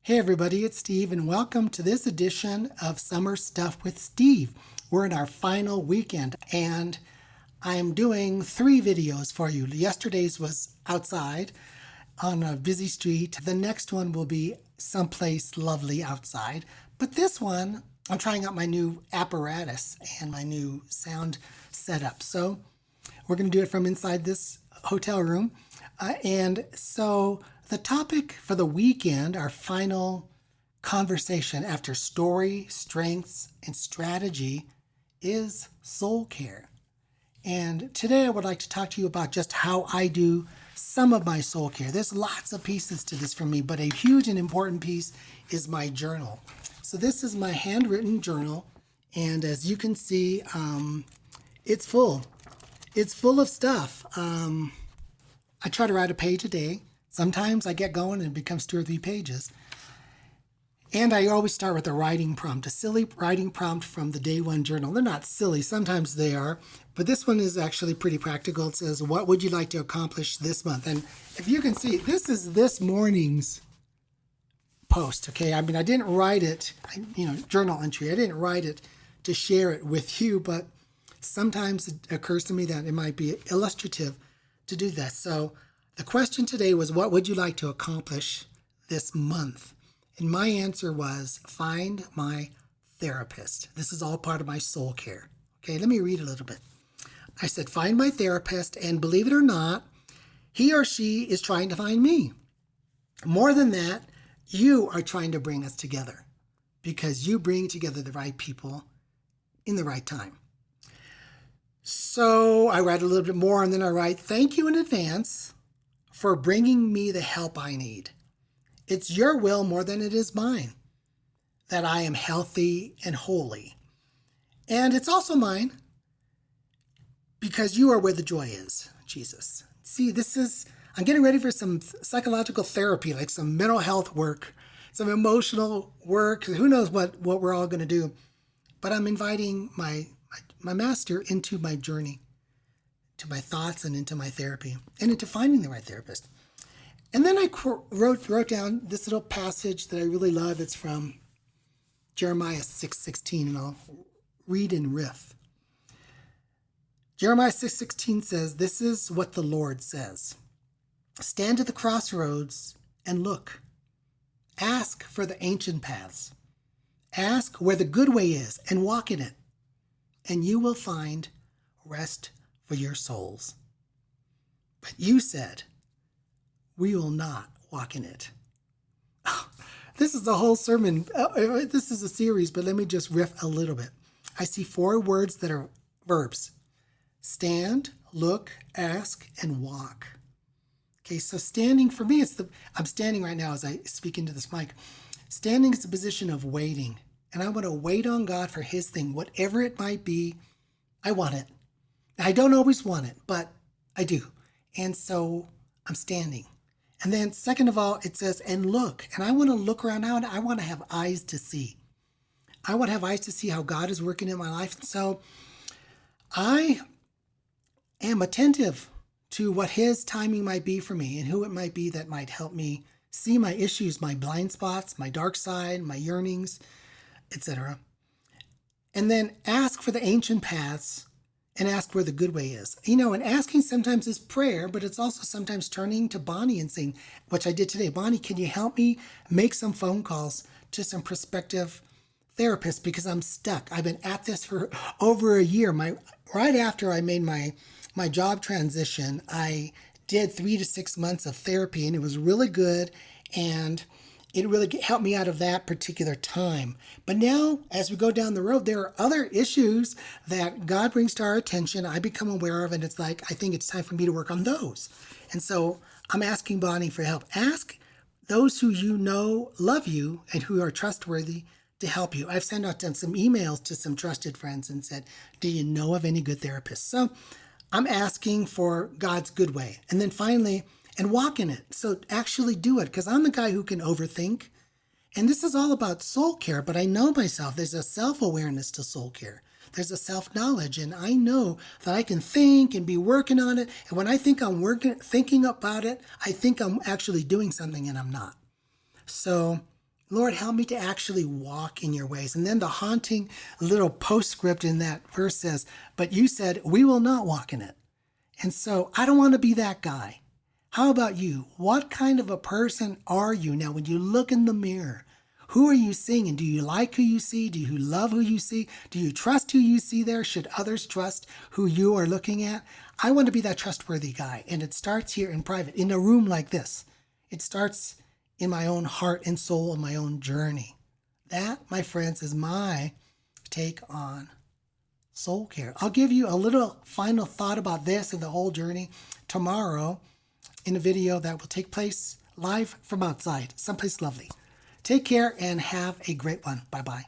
Hey everybody, it's Steve, and welcome to this edition of Summer Stuff with Steve. We're in our final weekend, and I'm doing 3 videos for you. Yesterday's was outside on a busy street. The next one will be someplace lovely outside. But this one, I'm trying out my new apparatus and my new sound setup. So we're going to do it from inside this hotel room. And so the topic for the weekend, our final conversation after story, strengths, and strategy, is soul care. And today I would like to talk to you about just how I do some of my soul care. There's lots of pieces to this for me, but a huge and important piece is my journal. So this is my handwritten journal, and as you can see, it's full. It's full of stuff. I try to write a page a day. Sometimes I get going and it becomes 2 or 3 pages. And I always start with a writing prompt, a silly writing prompt from the day one journal. They're not silly, sometimes they are, but this one is actually pretty practical. It says, what would you like to accomplish this month? And if you can see, this is this morning's post, okay? I mean, I didn't write it, journal entry. I didn't write it to share it with you, but sometimes it occurs to me that it might be illustrative to do that. So the question today was, what would you like to accomplish this month? And my answer was, find my therapist. This is all part of my soul care. Okay, let me read a little bit. I said, find my therapist, and believe it or not, he or she is trying to find me. More than that, you are trying to bring us together because you bring together the right people in the right time. So I write a little bit more, and then I write, thank you in advance for bringing me the help I need. It's your will more than it is mine that I am healthy and holy. And it's also mine because you are where the joy is, Jesus. See, I'm getting ready for some psychological therapy, like some mental health work, some emotional work. Who knows what we're all going to do. But I'm inviting my master into my journey, to my thoughts and into my therapy and into finding the right therapist. And then I wrote down this little passage that I really love. It's from Jeremiah 6:16, and I'll read in riff. Jeremiah 6:16 says, this is what the Lord says. Stand at the crossroads and look. Ask for the ancient paths. Ask where the good way is and walk in it. And you will find rest for your souls. But you said, we will not walk in it. Oh, this is a whole sermon. This is a series, but let me just riff a little bit. I see 4 words that are verbs. Stand, look, ask, and walk. Okay, so standing for me, I'm standing right now as I speak into this mic. Standing is the position of waiting. And I want to wait on God for his thing, whatever it might be. I want it. I don't always want it, but I do. And so I'm standing. And then second of all, it says, and look. And I want to look around now, and I want to have eyes to see. I want to have eyes to see how God is working in my life. And so I am attentive to what his timing might be for me and who it might be that might help me see my issues, my blind spots, my dark side, my yearnings, etc. And then ask for the ancient paths and ask where the good way is. And asking sometimes is prayer, but it's also sometimes turning to Bonnie and saying, which I did today, Bonnie, can you help me make some phone calls to some prospective therapists because I'm stuck. I've been at this for over a year. Right after I made my job transition, I did 3 to 6 months of therapy, and it was really good. And it really helped me out of that particular time. But now, as we go down the road, there are other issues that God brings to our attention, I become aware of, and it's like, I think it's time for me to work on those. And so I'm asking Bonnie for help. Ask those who you know love you and who are trustworthy to help you. I've sent out some emails to some trusted friends and said, do you know of any good therapists? So I'm asking for God's good way. And then finally, and walk in it. So actually do it, because I'm the guy who can overthink. And this is all about soul care, but I know myself. There's a self-awareness to soul care. There's a self-knowledge, and I know that I can think and be working on it. And when I think I'm thinking about it, I think I'm actually doing something, and I'm not. So Lord, help me to actually walk in your ways. And then the haunting little postscript in that verse says, but you said we will not walk in it. And so I don't want to be that guy. How about you? What kind of a person are you now when you look in the mirror? Who are you seeing? And do you like who you see? Do you love who you see? Do you trust who you see there? Should others trust who you are looking at? I want to be that trustworthy guy. And it starts here in private, in a room like this. It starts in my own heart and soul and my own journey. That, my friends, is my take on soul care. I'll give you a little final thought about this and the whole journey tomorrow in a video that will take place live from outside, someplace lovely. Take care and have a great one. Bye-bye.